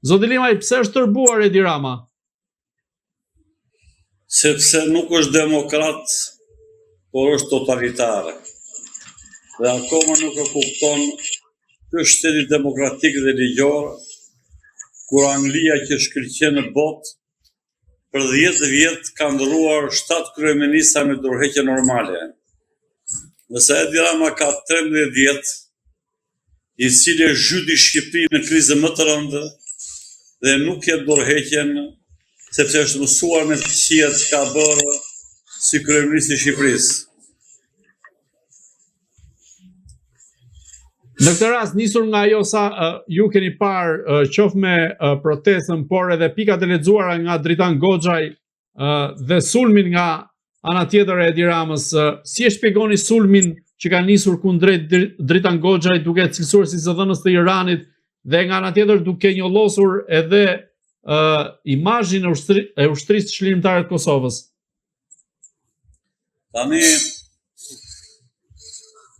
Zoti Limaj, pse është tërbuar Edi Rama? Sepse nuk është demokrat, por është totalitare. Dhe akoma nuk e kupton ky shteti demokratik dhe ligjor, kur Anglia që shkëlqen në botë, për 10 vjet ka ndërruar 7 kryeministra me dorëheqje normale. Nëse Edi Rama ka 13 vjet, i cili zhyti Shqipërinë në krizë më të rëndë dhe nuk jep dorëheqjen sepse është mësuar me këqija që ka bërë si kryeministri i Shqipërisë. Në këtë rast, nisur nga ajo sa ju keni parë qoftë me protestën, por edhe pikat e lexuara nga Dritan Goxhaj dhe sulmin nga ana tjetër e Edi Ramës, si e shpjegoni sulmin që ka nisur kundrejt Dritan Goxhaj duke cilësuar si zëdhënës të Iranit dhe nga ana tjetër duke njollosur edhe imazhin e ushtrisë çlirimtare të Kosovës? Tani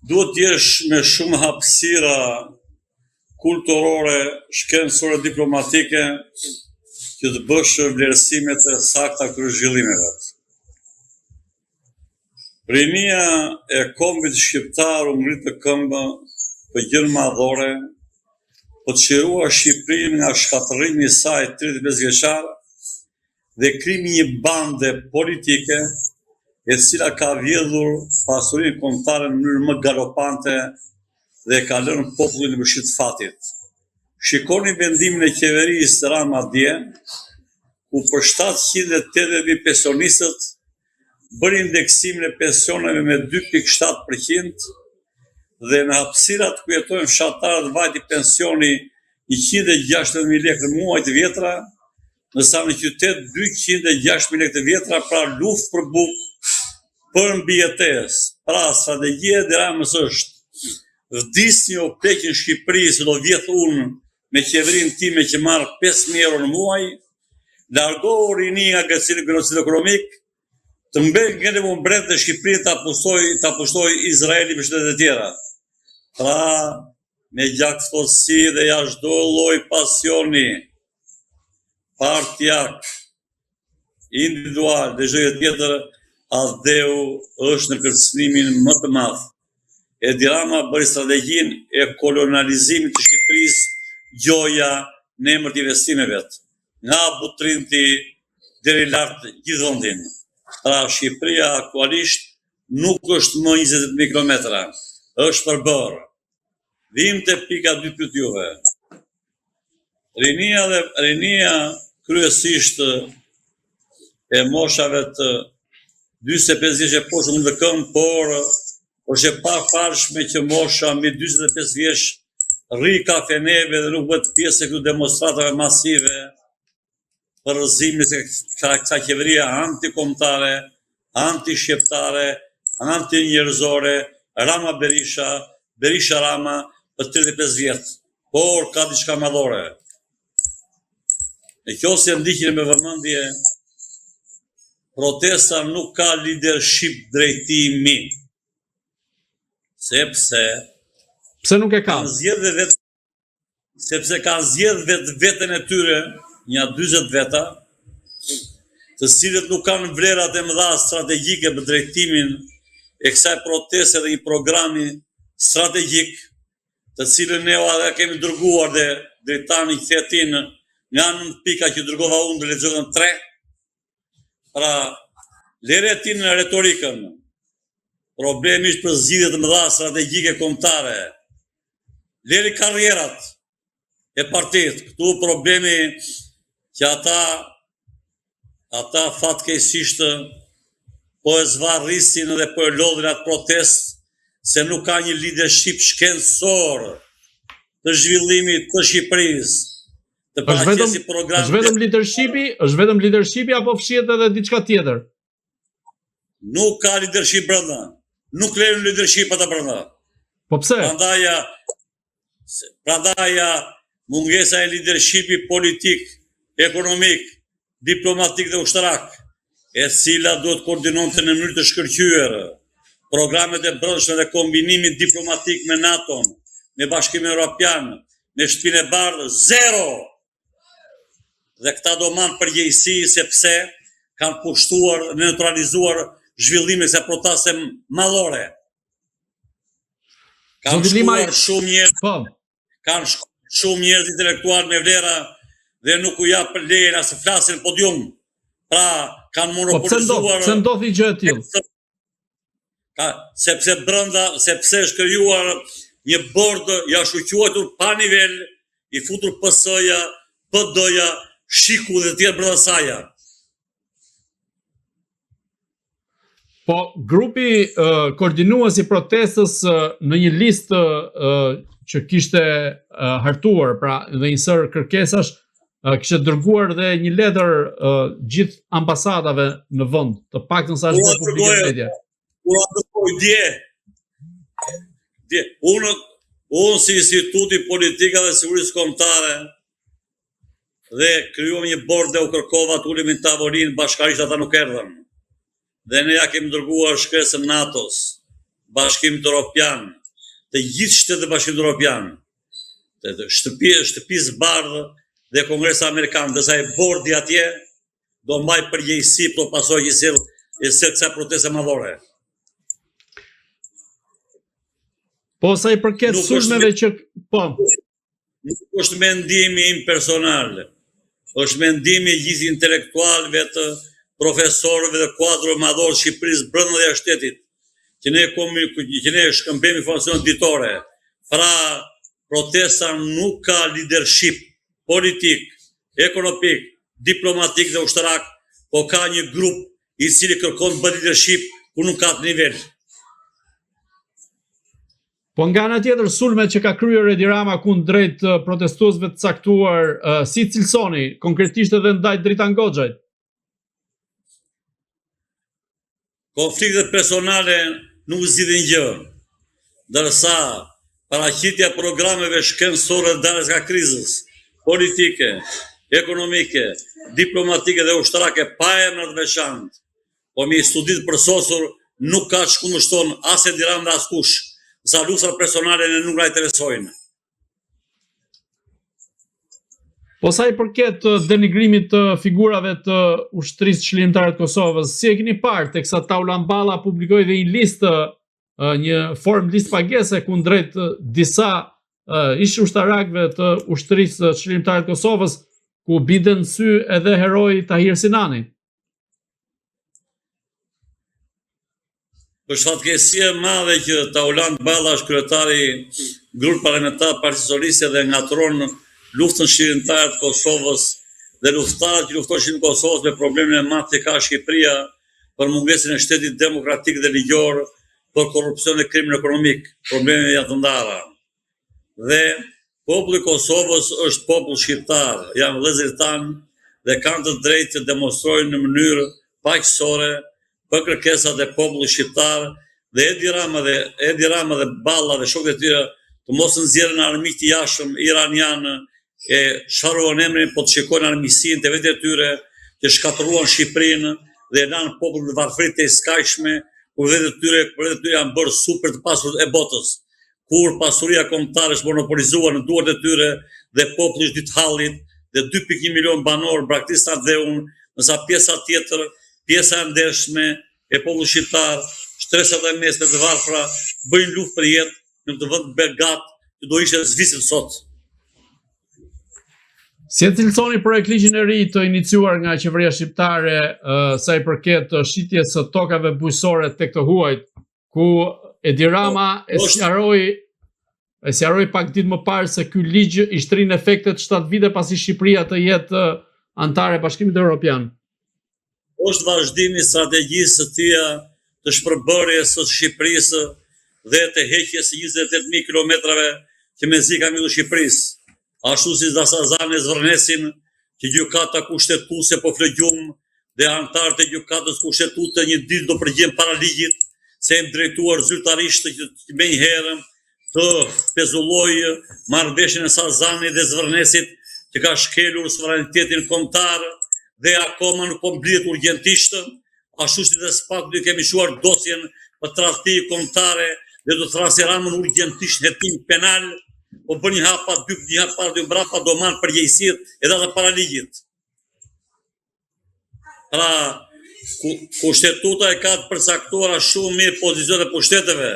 duhet t'jesh me shumë hapësira kulturore, shkencore, diplomatike që të bësh vlerësimet e sakta kryezhvillimeve. Rinia e kombit shqiptar u ngrit në këmbë për gjën madhore, po të çirua Shqipërinë nga shkatërrimi i saj 35 vjeçar dhe krimi një bande politike e cila ka vjedhur pasurinë kombëtare në mënyrë më galopante dhe ka lënë popullin në mëshit fatit. Shikoni vendimin e qeverisë Rama dje, ku për 780.000 pensionistët bëri indeksimin e pensioneve me 2.7% dhe në hapësirat ku jetojnë fshatarët vajti pensioni 160.000 lekë në muaj të vjetra, ndërsa në qytet 206.000 lekë të vjetra, pra luftë për bukë, për mbijetesë. Pra strategjia e Edi Ramës është vdisni o pleqin Shqipërisë, do vjedh unë me qeverinë time që marr 5.000 euro në muaj, largohu rini nga genocidi ekonomik, të ngele më mbret dhe Shqipërinë ta pushtoj Izraeli me shtetet e tjera. Pra, me gjakstësi dhe jashtë çdo lloj pasioni, partijak, individual dhe çdo tjetër, Adeu është në kërcënimin më të madh. Edi Rama bëri strategjinë e kolonializimit të Shqipërisë, gjoja në emër të investimeve, nga Butrinti deri lart gjithë vendin. Pra Shqipëria aktualisht nuk është më 20.000 kilometra, është përbërë. Vim të pika 2 pyet juve. Rinia kryesisht e moshave të 45 vjeç e poshtë mund të këmbë, por është e pafalshme që mosha mbi 45 vjeç rri kafeneve dhe nuk bëhet pjesë e këtyre demonstratave masive për rrëzimin e kësaj qeverie antikombëtare, anti-shqiptare, anti-njerëzore, Rama Berisha Rama për 35 vjet. Por ka diçka madhore. Në qoftë se ndiqni me vëmendje, protesta nuk ka leadership drejtimi. Pse nuk e ka? Sepse kanë zgjedhë veten e tyre, një 40 veta, të cilët nuk kanë vlerat e mëdha strategjike për drejtimin e kësaj proteste dhe një programi strategjik, të cilën ne edhe kemi dërguar dhe drejtani kthetin nga 9 pika që dërgova unë dhe lexojnë 3. Pra, lere ti në retorikën, problemi është për zgjidhje të mëdha strategjike kombëtare. Leri karrierat e partitë, këtu problemi që ata fatkeqësisht po e zvarrisin dhe po e lodhin atë protestë se nuk ka një leadership shkencor të zhvillimit të Shqipërisë. Është vetëm leadershipi apo fshihet edhe diçka tjetër? Nuk ka leadership brenda. Nuk lejon leadership ata brenda. Po pse? Prandaja mungesa e leadershipi politik, ekonomik, diplomatik dhe ushtarak, e cila duhet koordinonte në mënyrë të shkëlqyer programet e brendshme dhe kombinimit diplomatik me NATO-n, me Bashkimin Evropian, me Shtëpinë e Bardhë, zero. dhe këta do marrë përgjegjësi sepse kanë pushtuar dhe neutralizuar zhvillimin e proteste mallore. Kanë shkuar shumë njerëz, kanë shkuar shumë njerëz intelektual me vlera dhe nuk u jap lejen as të flasin në podium. Pra kanë monopolizuar. Pse ndodhi gjë e tillë? Sepse është krijuar një bord jashtë quajtur pa nivel, i futur PS-ja, PD-ja, Shiku dhe të tjerë brenda saj. Po, grupi koordinues i protestës në një listë që kishte hartuar, pra dhe një sër kërkesash, kishte dërguar dhe një letër gjithë ambasadave në vend, të paktën sa është publike në media. Unë si Instituti Politika dhe Sigurisë Kombëtare dhe krijuam një bord dhe u kërkova të ulemi në tavolinë, bashkarisht ata nuk erdhën. Dhe ne ja kemi dërguar shkresën NATO-s, Bashkimit Evropian, të gjithë shtetet e Bashkimit Evropian, të shtëpisë bardhë dhe Kongresi Amerikan, dhe sa e bordi atje do mbaj përgjegjësi për të pasojë që kësaj proteste madhore. Po sa i përket sulmeve që Nuk është mendimi im personal, është mendimi gjithë intelektualëve të profesorëve dhe kuadrove madhor të Shqipërisë brenda dhe jashtë shtetit, që ne shkëmbejmë informacion ditore. Pra, protesta nuk ka leadership politik, ekonomik, diplomatik dhe ushtarak, po ka një grup i cili kërkon bë leadership ku nuk ka të nivel. Po nga ana tjetër, sulmet që ka kryer Edi Rama kundrejt protestuesve të caktuar, si cilësoni, konkretisht edhe ndaj Dritan Goxhait? Konfliktet personale nuk zgjidhin gjë, ndërsa paraqitja e programeve shkencore dalës nga krizës politike, ekonomike, diplomatike dhe ushtarake pa emra të veçantë, po me studi të përsosur nuk ka që kundërshton as Edi Rama dhe as kush. Sa luftat personale në nuk na interesojnë. Po sa i përket denigrimit të figurave të ushtrisë çlirimtare të Kosovës, si e keni parë teksa Taula Mballa publikoi dhe një listë, një formë listë pagese kundrejt disa ish ushtarakëve të ushtrisë çlirimtare të Kosovës, ku biden sy edhe heroi Tahir Sinani. Për shfatkeqësi e madhe që Taula Mballa është kryetari grupit parlamentar Partisë Socialiste dhe ngatron luftën çlirimtare të Kosovës dhe luftarët që luftojnë në Kosovë me problemin e madh që ka Shqipëria për mungesën e shtetit demokratik dhe ligjor, për korrupsion dhe krimin ekonomik, probleme janë të ndara. Dhe populli i Kosovës është popull shqiptar, janë vëllezërit tanë dhe kanë të drejtë të demonstrojnë në mënyrë paqësore për kërkesat e popullit shqiptar dhe Edi Rama dhe Balla dhe shokët e tyre të mos nxjerrin armiq të jashtëm iranian e sharuan emrin, po të shikojnë armiqsinë të vetë tyre që shkatëruan Shqipërinë dhe lanë popullin në varfëri të skajshme, ku vetë tyre janë bërë super të pasur e botës, kur pasuria kombëtare është monopolizuar në duart e tyre dhe populli është ditë hallit dhe 2.1 milion banor braktistan dhe unë, nësa pjesa tjetër, pjesa e ndershme e popullit shqiptar, shtresat e mesme të varfra, bëjnë luftë për jetë në të vend begat që do ishte zvisit sot. Si e cilësoni projekt ligjin e ri të iniciuar nga qeveria shqiptare sa i përket shitjes së tokave bujqësore tek të huajt, ku Edi Rama e sqaroi pak ditë më parë se ky ligj i shtrin efektet 7 vite pasi Shqipëria të jetë antare e Bashkimit Evropian? Është vazhdimi i strategjisë së tij të shpërbërjes së Shqipërisë dhe të heqjes së 28.000 kilometrave që mezi ka mbyllur Shqipërisë. Ashtu si Dasazane zvërnesin që gjykata kushtetuese po flegjum dhe antarët e gjykatës kushtetuese një ditë do përgjigjen para ligjit se janë drejtuar zyrtarisht që më një herë të pezullojë marrëveshjen e Sazanit dhe Zvërnesit që ka shkelur sovranitetin kombëtar dhe akoma nuk po mblidhet urgjentisht, ashtu si dhe SPAK do kemi shuar dosjen për tradhti kombëtare dhe do thrasë Ramën urgjentisht në hetim penal, po bën një hap pa dy, një hap pa dy mbrapa do marr përgjegjësitë edhe ata para ligjit. Pra, kushtetuta e ka të përcaktuara shumë mirë pozicionet e pushteteve.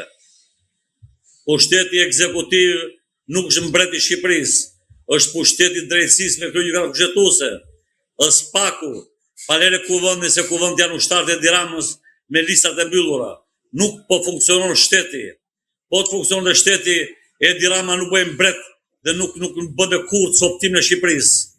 Pushteti ekzekutiv nuk është mbreti i Shqipërisë, është pushteti i drejtësisë me kryegjykatën kushtetuese. SPAK-u, palere kuvendin se kuvendi janë ushtarët e Edi Ramës me listat e mbyllura. Nuk po funksionon shteti. Po të funksionon dhe shteti, Edi Rama nuk bëjë mbret dhe nuk bënde kurrë coptim në Shqipërisë.